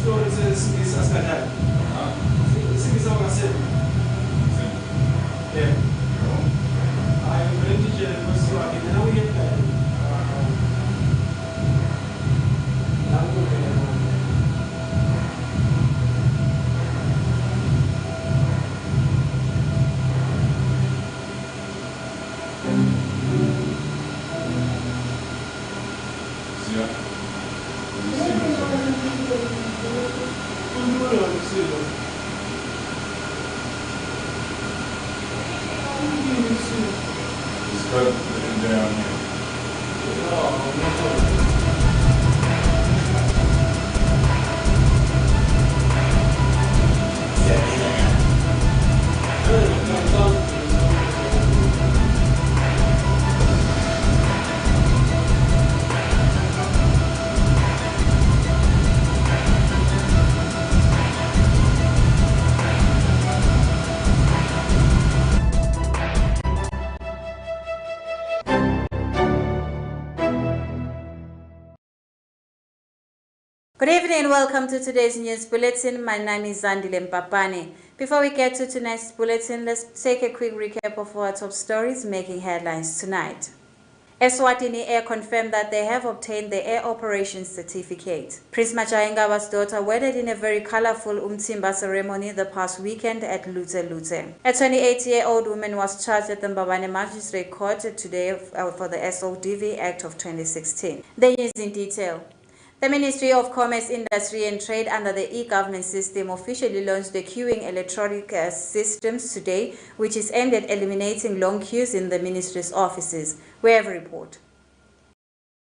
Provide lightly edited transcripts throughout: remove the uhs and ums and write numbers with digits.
stories is Ascadal. This is our set. Yeah. I am going to tell you so I can now get that. Good evening and welcome to today's news bulletin. My name is Zandile Mpapane. Before we get to tonight's bulletin, let's take a quick recap of our top stories making headlines tonight. ESWATINI Air confirmed that they have obtained the air operations certificate. Prince Machaengawa's daughter wedded in a very colorful Umtimba ceremony the past weekend at Lute Lute. A 28-year-old woman was charged at the Mbabane Magistrate Court today for the SODV Act of 2016. The news in detail. The Ministry of Commerce, Industry and Trade under the e-government system officially launched the queuing electronic systems today, which is aimed at eliminating long queues in the ministry's offices. We have a report.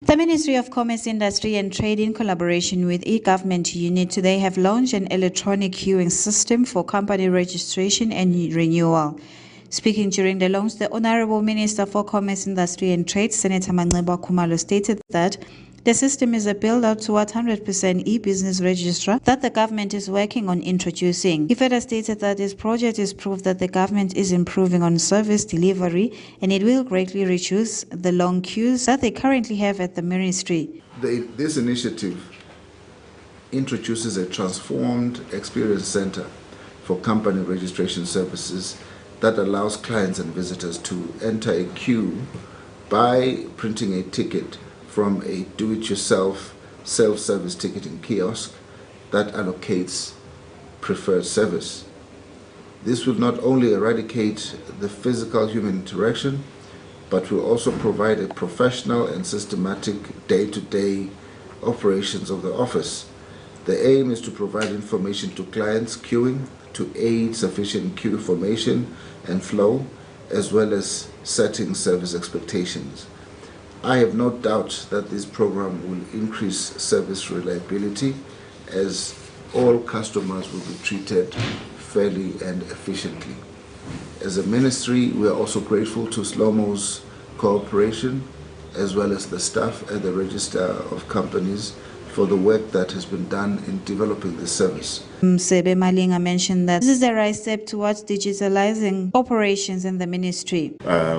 The Ministry of Commerce, Industry and Trade in collaboration with e-government unit today have launched an electronic queuing system for company registration and renewal. Speaking during the launch, the Honorable Minister for Commerce, Industry and Trade, Senator Manxeba Khumalo, stated that the system is a build-out toward 100% e-business registrar that the government is working on introducing. He further stated that this project is proof that the government is improving on service delivery and it will greatly reduce the long queues that they currently have at the ministry. This initiative introduces a transformed experience center for company registration services that allows clients and visitors to enter a queue by printing a ticket from a do-it-yourself self-service ticketing kiosk that allocates preferred service. This will not only eradicate the physical human interaction, but will also provide a professional and systematic day-to-day operations of the office. The aim is to provide information to clients queuing to aid sufficient queue formation and flow, as well as setting service expectations. I have no doubt that this program will increase service reliability as all customers will be treated fairly and efficiently. As a ministry, we are also grateful to SLOMO's cooperation as well as the staff at the Register of Companies for the work that has been done in developing this service. Sebe Malinga mentioned that this is the right step towards digitalizing operations in the ministry.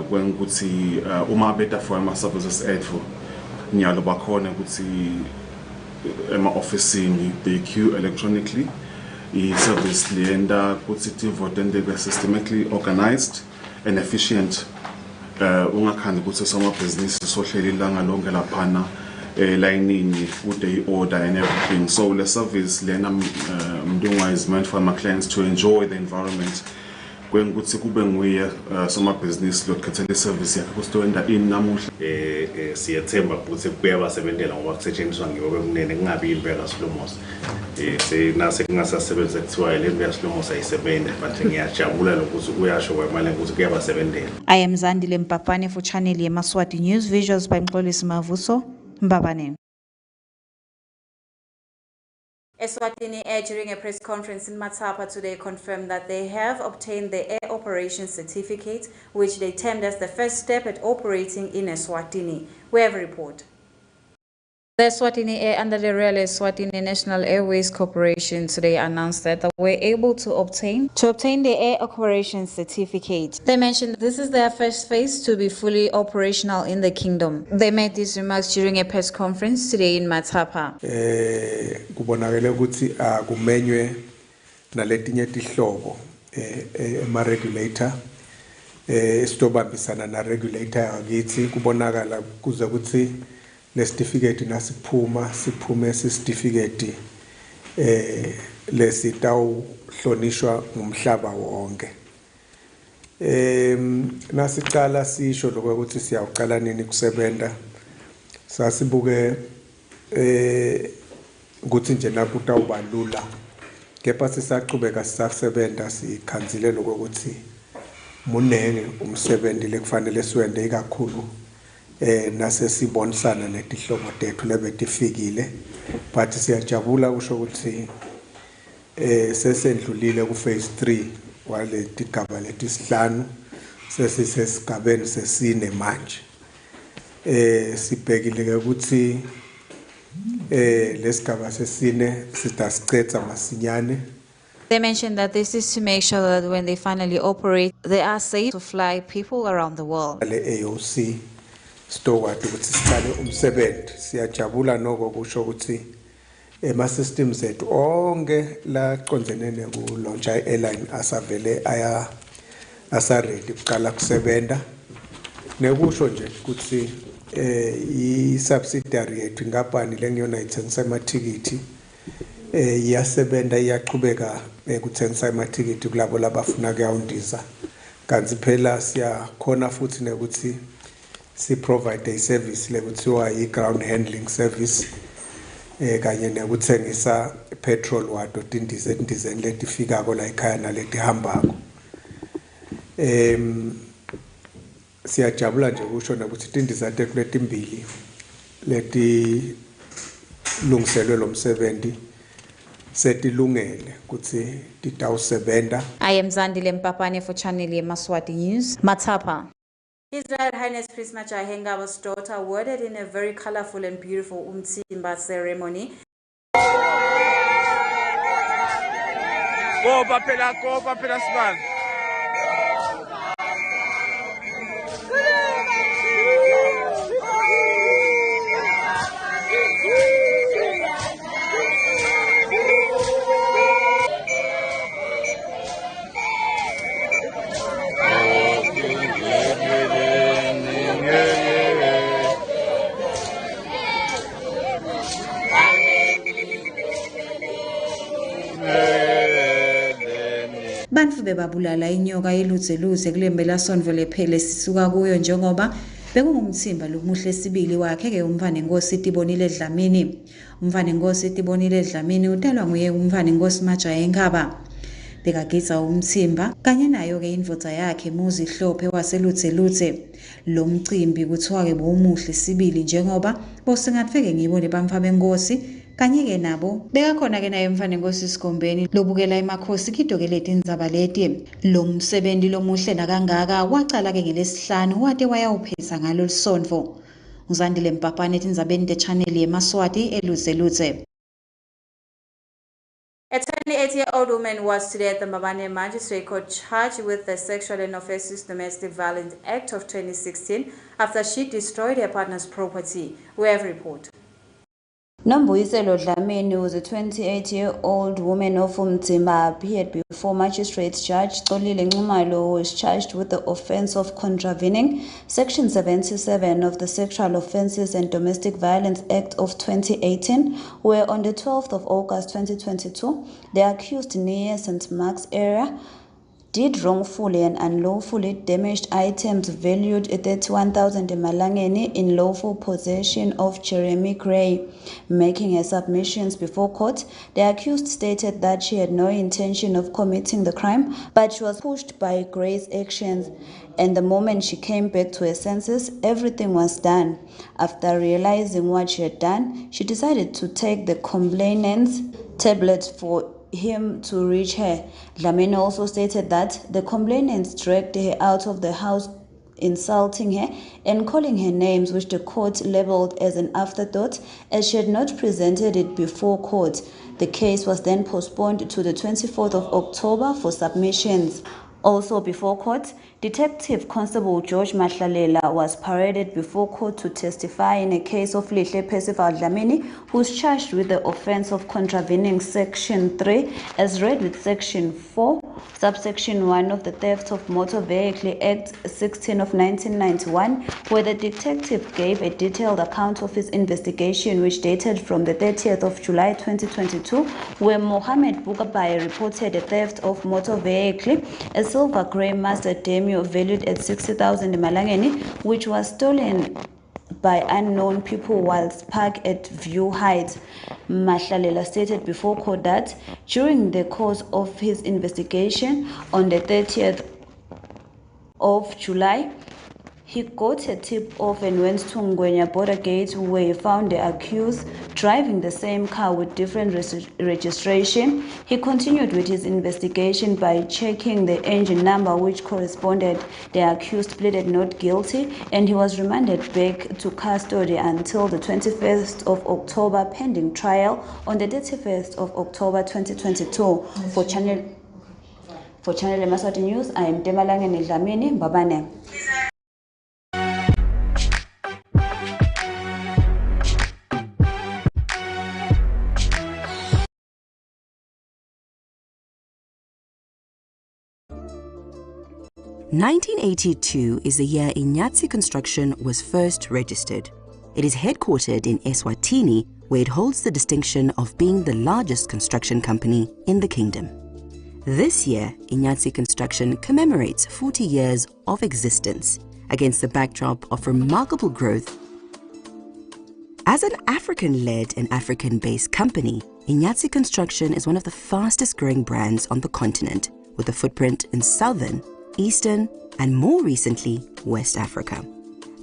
When kuthi uma beta for ama services ethu nyalo bakhona kuthi ema officini they queue electronically. I service lienda kuthi vote systematically organized and efficient. Ungakhandi kuthi some business sohleli langa lonke laphana lining with the order and everything. So the service is meant for my clients to enjoy the environment. When good some business look at the service to end in namuhla siyathemba ukuthi kuyabasebenzela ngoba kusetshenziswa ngibo bemnene kungabi impela slomos nase kungasasebenza kuthiwa le mpela slomos ayisebenza but ngiyajabula lokuthi kuyasho kwamanje ukuthi kuyabasebenzela. I am Zandile Mpapane for channel Yemaswati News, visuals by Mxolisi Mavuso Mbabane. ESWATINI Air, during a press conference in Matapa today, confirmed that they have obtained the air operations certificate, which they termed as the first step at operating in ESWATINI. We have a report. The Eswatini Air under the Royal Eswatini National Airways Corporation today announced that they were able to obtain the air operation certificate. They mentioned this is their first phase to be fully operational in the kingdom. They made these remarks during a press conference today in Matapa. Kubonakala ukuthi akumenywe naletinye tihlobo ema regulator esitobambisana na regulator yakithi kubonakala kuze ukuthi le certificate nasiphuma siphume certificate lesitawuhlonishwa ngumhlaba wonke. Nasicala sisho lokho ukuthi siyawuqala nini kusebenza sasibuke ukuthi nje nakutawuba lula kepha sisaqhubeka sisasebenza sikhanzile lokho ukuthi munenge umsebenzi lekufanele siwende ikakhulu nase sibonisana netihlobo tethu lebetifikile but siyajabula kusho ukuthi sesendlulile ku phase 3 wale tigaba letisihlanu sesisesigabeni sesine manje sibhekile ukuthi lesigaba sesine sitasiqedza masinyane. They mentioned that this is to make sure that when they finally operate, they are safe to fly people around the world. Le AOC stokwathi ukuthi siqale umsebenzi siyajabula noko kusho ukuthi ema systems ethu onke la qondzene neku launch airline asavele asa ready kuqala kusebenza nekusho nje ukuthi I subsidiary yethu inkampani lengiyona ithengisa amathikithi iyasebenta iyaqhubeka ukuthengisa amathikithi kulabo labafuna kuyawundiza kanti phela siyakhona futhi nekuthi si provide a service lekuthiwa I ground handling service kanye nekuthengisa petrol wato indizeni letifikako la ekhaya naletihambako. Siyajabula nje kusho ukuthi indiza letimbili leti lungiselwe lo msebenzi setilungele ukuthi titawusebenza. I am Zandile Mpapane for Channel Yemaswati News, Matapa. His Royal Highness Prince Majahe Ngaba's daughter awarded in a very colorful and beautiful umtsimba ceremony. Go papela smile. Bantu bebabulala inyoka eludzeluze kulembela sonto lephele sisuka kuyo njengoba bekungumtsimba lomuhle sibili wakhe ke umvane Nkosi Tibonile Dlamini. Umvane Nkosi Tibonile Dlamini utalwa nguye umvane Nkosi Majahe Ngaba. Bekagidza umtsimba kanye nayo ke indvodza yakhe Muzi Hlophe waseludzeludze. Lo mcimbi kuthiwa ke bomuhle sibili njengoba bosingatfeke ngibo lebamfa benkosi kanye ke nabo bekakhona ke naye mfana Nkosi Sigombeni lobukela emakhosi khidokeleti indzaba leti. Lo msebenzi lomuhle nakangaka waqala ke ngelesihlanu wade wayawupheza ngalo lisonto. Ngizandile Mpapane etindzabeni te Channel Yemaswati eludzeludze. A 28-year-old woman was today at the Mbabane Magistrate Court charged with the Sexual and Offensive Domestic Violence Act of 2016 after she destroyed her partner's property. We have report. Nombuyiselo Dlamini was a 28-year-old woman of Umtsimba appeared before Magistrate Judge Xolile Nxumalo, who was charged with the offense of contravening Section 77 of the Sexual Offences and Domestic Violence Act of 2018, where on the 12th of August 2022, the accused near St. Mark's area did wrongfully and unlawfully damaged items valued at 31,000 Malangeni in lawful possession of Jeremy Gray. Making her submissions before court, the accused stated that she had no intention of committing the crime, but she was pushed by Gray's actions, and the moment she came back to her senses, everything was done. After realizing what she had done, she decided to take the complainant's tablet for him to reach her. Dlamini also stated that the complainant dragged her out of the house insulting her and calling her names, which the court labeled as an afterthought as she had not presented it before court. The case was then postponed to the 24th of October for submissions. Also before court, Detective Constable George Mahlalela was paraded before court to testify in a case of Lihle Percival Dlamini, who is charged with the offense of contravening Section 3 as read with Section 4, Subsection 1 of the Theft of Motor Vehicle Act 16 of 1991, where the detective gave a detailed account of his investigation, which dated from the 30th of July 2022, where Mohammed Bukabai reported a theft of motor vehicle, a silver grey Mazda Demio valued at 60,000 Malangeni, which was stolen by unknown people whilst parked at View Heights. Mahlalela stated before court that during the course of his investigation on the 30th of July, he got a tip-off and went to Ngwenya border gate, where he found the accused driving the same car with different registration. He continued with his investigation by checking the engine number, which corresponded. The accused pleaded not guilty, and he was remanded back to custody until the 21st of October, pending trial on the 31st of October 2022. For Channel Yemaswati News, I am Demalangeni Dlamini Mbabane. (1982) is the year Yemaswati Construction was first registered. It is headquartered in Eswatini, where it holds the distinction of being the largest construction company in the kingdom. This year, Yemaswati Construction commemorates 40 years of existence against the backdrop of remarkable growth. As an African-led and African-based company, Yemaswati Construction is one of the fastest-growing brands on the continent, with a footprint in southern, Eastern, and more recently, West Africa.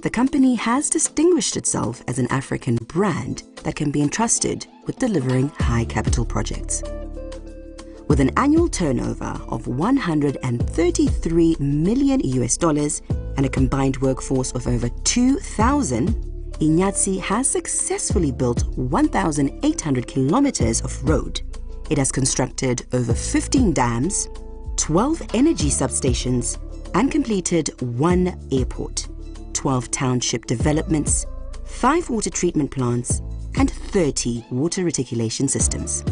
The company has distinguished itself as an African brand that can be entrusted with delivering high capital projects. With an annual turnover of $133 million and a combined workforce of over 2,000, Yemaswati has successfully built 1,800 kilometers of road. It has constructed over 15 dams, 12 energy substations, and completed 1 airport, 12 township developments, 5 water treatment plants, and 30 water reticulation systems.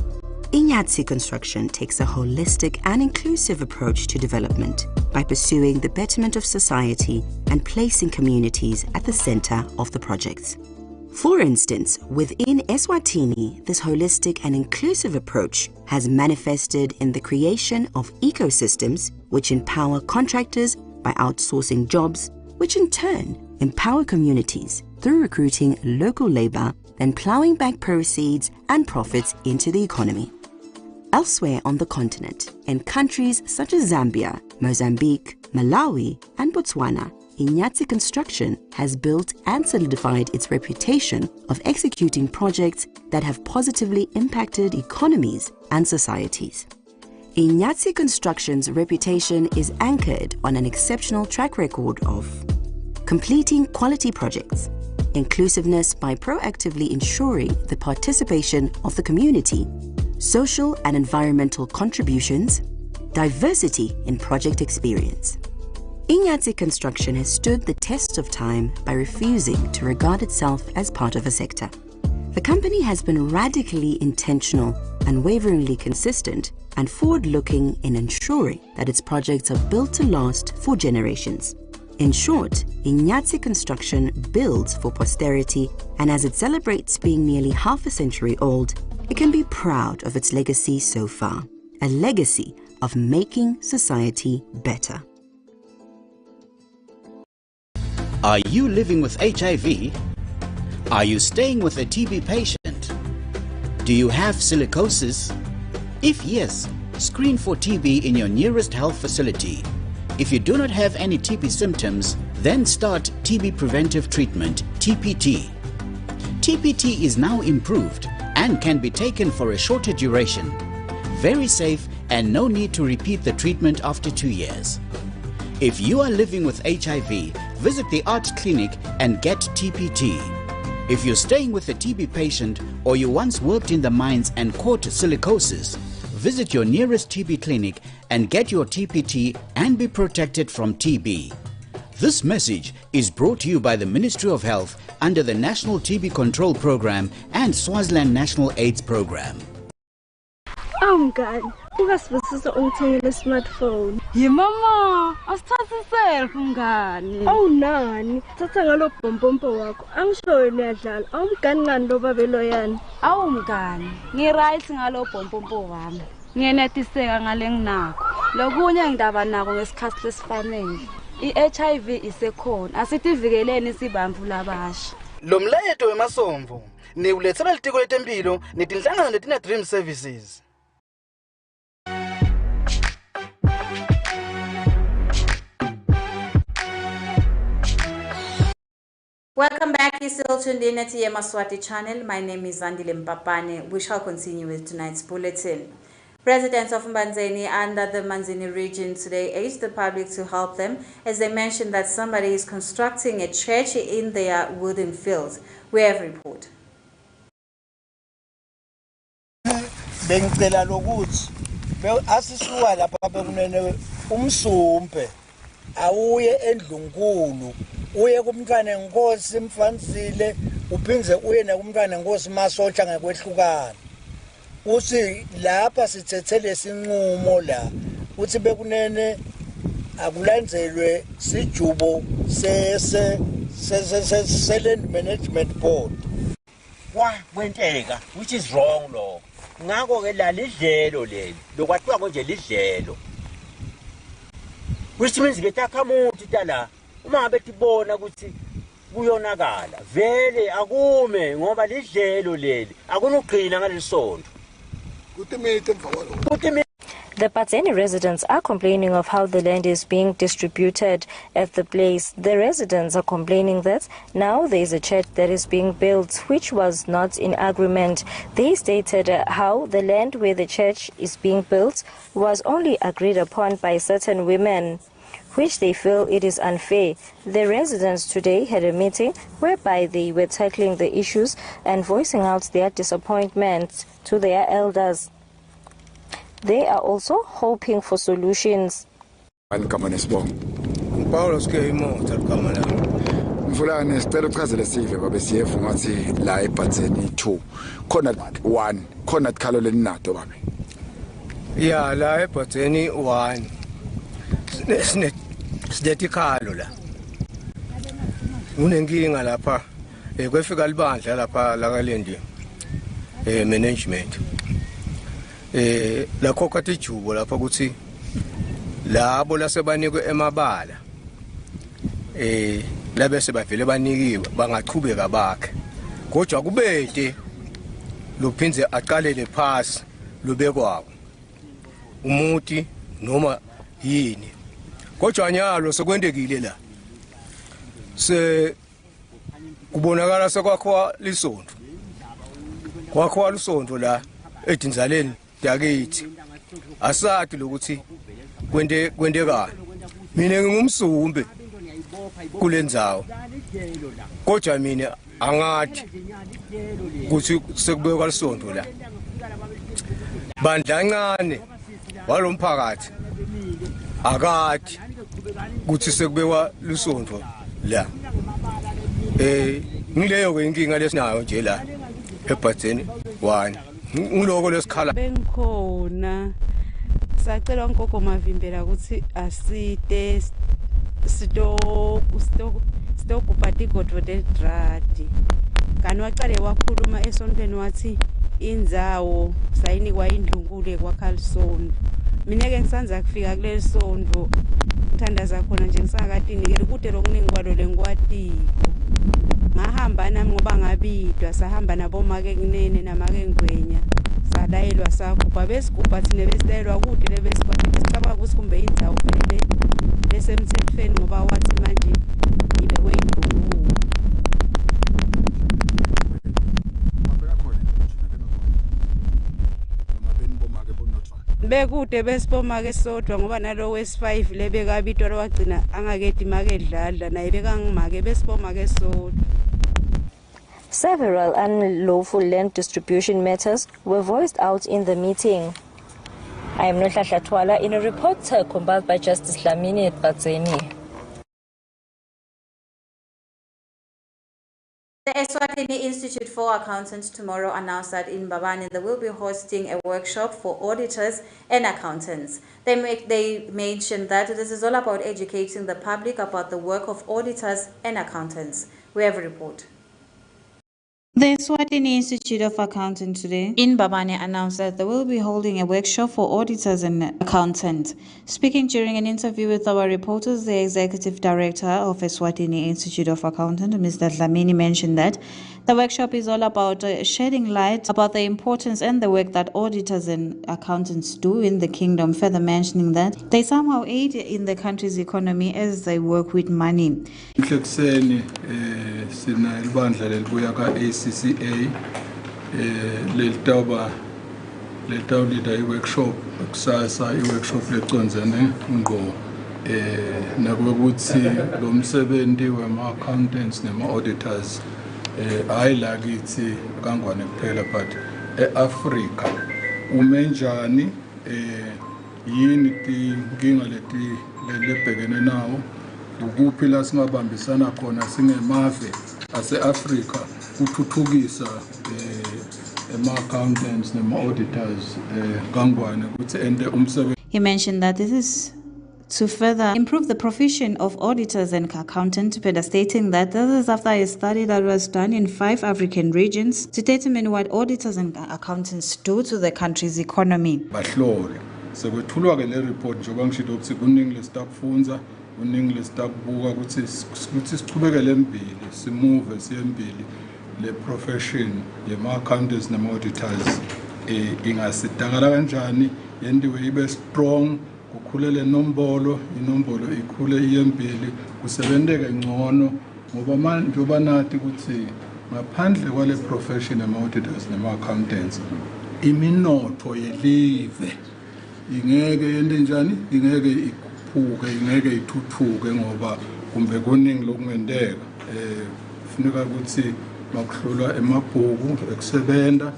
Yemaswati Construction takes a holistic and inclusive approach to development by pursuing the betterment of society and placing communities at the center of the projects. For instance, within Eswatini, this holistic and inclusive approach has manifested in the creation of ecosystems which empower contractors by outsourcing jobs, which in turn empower communities through recruiting local labor, then plowing back proceeds and profits into the economy. Elsewhere on the continent, in countries such as Zambia, Mozambique, Malawi, and Botswana, Yemaswati Construction has built and solidified its reputation of executing projects that have positively impacted economies and societies. Yemaswati Construction's reputation is anchored on an exceptional track record of completing quality projects, inclusiveness by proactively ensuring the participation of the community, social and environmental contributions, diversity in project experience. Yemaswati Construction has stood the test of time by refusing to regard itself as part of a sector. The company has been radically intentional, unwaveringly consistent, and forward-looking in ensuring that its projects are built to last for generations. In short, Yemaswati Construction builds for posterity, and as it celebrates being nearly half a century old, it can be proud of its legacy so far, a legacy of making society better. Are you living with HIV? Are you staying with a TB patient? Do you have silicosis? If yes, screen for TB in your nearest health facility. If you do not have any TB symptoms, then start TB preventive treatment, TPT. TPT is now improved and can be taken for a shorter duration. Very safe and no need to repeat the treatment after 2 years. If you are living with HIV visit the Art Clinic and get TPT. If you're staying with a TB patient or you once worked in the mines and caught silicosis, visit your nearest TB clinic and get your TPT and be protected from TB. This message is brought to you by the Ministry of Health under the National TB Control Program and Swaziland National AIDS Program. Mngani, ukasibusisa ungithengele smartphone. Mama, asithathe selfie mngani. Nani, thatha ngalo bhombombo wakho. Angisho niyadlala. Awumngani ngani lo babelo yani? Mngani, ngiright ngalo bhombombo wami. Ngiyenetiseka ngale nginakho. Lokunye ngidaba nako ngesikhathi lesifanele. I-HIV isekhona. Asitivikeleni sibamvu labasha. Lo mlayeto wemasomvu niwulethela litiko letempilo netinhlangano letina Dream Services. Welcome back. You're still tuned in at the Yemaswati channel. My name is Zandile Mpapane. We shall continue with tonight's bulletin. Residents of Mbanzeni under the Manzini region today urged the public to help them as they mentioned that somebody is constructing a church in their wooden fields. We have a report. Bengicela lokuthi asisuka lapha bekunene umsumpe awuye endlunkulu uye kumntwana enkosi Mfanisile uphindze uye nakumntwana enkosi Masotsha ngekwehlukana uthi lapha sithethele sinqumo la uthi bekunene akulandzelwe sijubo se land management board kwenteka which is wrong lo ngako ke la lidlelo leli lokwathiwa konje lidlelo which means ke takhamuthi tala uma betibona ukuthi kuyonakala vele akume ngoba lidlelo leli akunuqina ngalisonto The Patseni residents are complaining of how the land is being distributed at the place. The residents are complaining that now there is a church that is being built which was not in agreement. They stated how the land where the church is being built was only agreed upon by certain women, which they feel it is unfair. The residents today had a meeting whereby they were tackling the issues and voicing out their disappointment to their elders. They are also hoping for solutions. Mfulane sicela uchazele sive babe siyevu ngathi la eBhatseni 2 khona 1 khona ikhalo leninato babe. Yeah, la eBhatseni 1 sinetikhalo la. Unenkinga lapha kwefika libandla lapha la kalendi management. La khokha ijubo lapha ukuthi labo lasebanikwe emabala labe sebavele banikiwe bangaqhubeka bakhe kodwa kubede lophindze aqalele phasi lobekwawo umuti noma yini kodwa nyalo sekwendekile la se kubonakala sekwakho lisonto kwakho lisonto la edinzaleni yakithi asathi lokuthi kwendekana mina ngingumsumbe kulendzawo kodwa mina angathi ukuthi sekubekwa lisonto la bandla kancane walomphakathi akathi ukuthi sekubekwa lisonto la ngileyo ke inkinga lesinayo nje la eBhatseni 1 ngiloko lesikhala bengikhona sacela uNkogo Mavimbela ukuthi asite stokubhati godvo dedradi kanti waqale wakhuluma esontweni wathi indzawo sayinikwa indlunkulu ekwaKhalisonto. Mina ke ngisanza kufika kuleli sonto ngithandaza khona nje ngisakatinikele kude lokuningi kwalo lenkwatiko ngahamba nami ngoba ngabidwa sahamba nabomake kunene namake ngwenya sadayelwa sakhupha besigubha thina besidayelwa kude lebesibathi sicabanga ukuthi kumbe indzawo vele lesemthethweni ngoba wathi manje ibekwe indlunkulu. bekude besipoma ke sodwa ngoba nalo wes5 lebekabitwa wagcina angakedi makedladla naye bekangimake besipoma ke sodwa. Several unlawful land distribution matters were voiced out in the meeting. I am Nohla Twala in a report compiled by Justice Dlamini Batseni. The ESWATINI Institute for Accountants tomorrow announced that in Mbabane they will be hosting a workshop for auditors and accountants. They mentioned that this is all about educating the public about the work of auditors and accountants. We have a report. The ESWATINI Institute of Accountants today in Mbabane announced that they will be holding a workshop for auditors and accountants. Speaking during an interview with our reporters, the Executive Director of ESWATINI Institute of Accountants, Mr. Dlamini, mentioned that the workshop is all about shedding light about the importance and the work that auditors and accountants do in the kingdom, further mentioning that they somehow aid in the country's economy as they work with money. Sina ibandla lelibuya ka-ACCA letawulida i-workshop kusasa i-workshop leconzene ngqo nakuthi lo msebenzi wema-accountants nema-auditors hayi la kithi kangwane kuphela but e-Afrika umenjani yini tinkinga lebhekene nawo ukuphi la singabambisana khona singemave ase-Afrika ukuthuthukisa ema-accountants nema-auditors kangwane ukuthi ende umsebenzi. He mentioned that this is to further improve the profession of auditors and accountants, further stating that this is after a study that was done in 5 African regions to determine what auditors and accountants do to the country's economy. Bahlole sekwethulwa ke le report njengoba ngishilo ukuthi kuningi lesitakufunza kuningi lesitakubuka ukuthi sichubekele embili simove siyembili le profession yema-accountants nema-auditors ingasidakala kanjani yendiwe ibe strong kukhulele inombolo ikhule iyembili kusebenzeke ngcono ngoba manje njoba nathi ukuthi ngaphandle kwale profession yama-auditors nema-accountants iminotho yelive ingeke yende njani ingeke ikhuphuke ingeke ithuthuke ngoba kumbe kuningi lokungendeka kufuneka ukuthi makuhlolwa emabhuku ekusebenta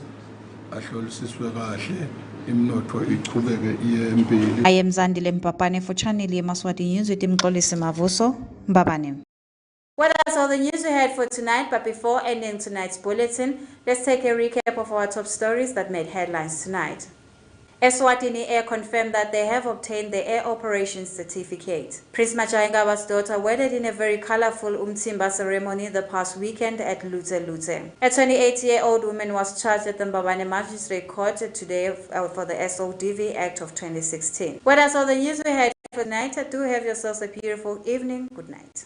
ahlolisiswe kahle imnotho ichubeke iye embili. I am Zandile Mpapane for Channel Yemaswati News with Mxolisi Mavuso, Mbabane. Well, that's all the news we had for tonight, but before ending tonight's bulletin, let's take a recap of our top stories that made headlines tonight. ESWATINI Air confirmed that they have obtained the air operations certificate. Prince Majayengaba's daughter wedded in a very colorful Umtsimba ceremony the past weekend at Lutse Lutse. A 28-year-old woman was charged at the Mbabane Magistrate Court today for the SODV Act of 2016. Well, that's all the news we had for tonight. Do have yourselves a beautiful evening. Good night.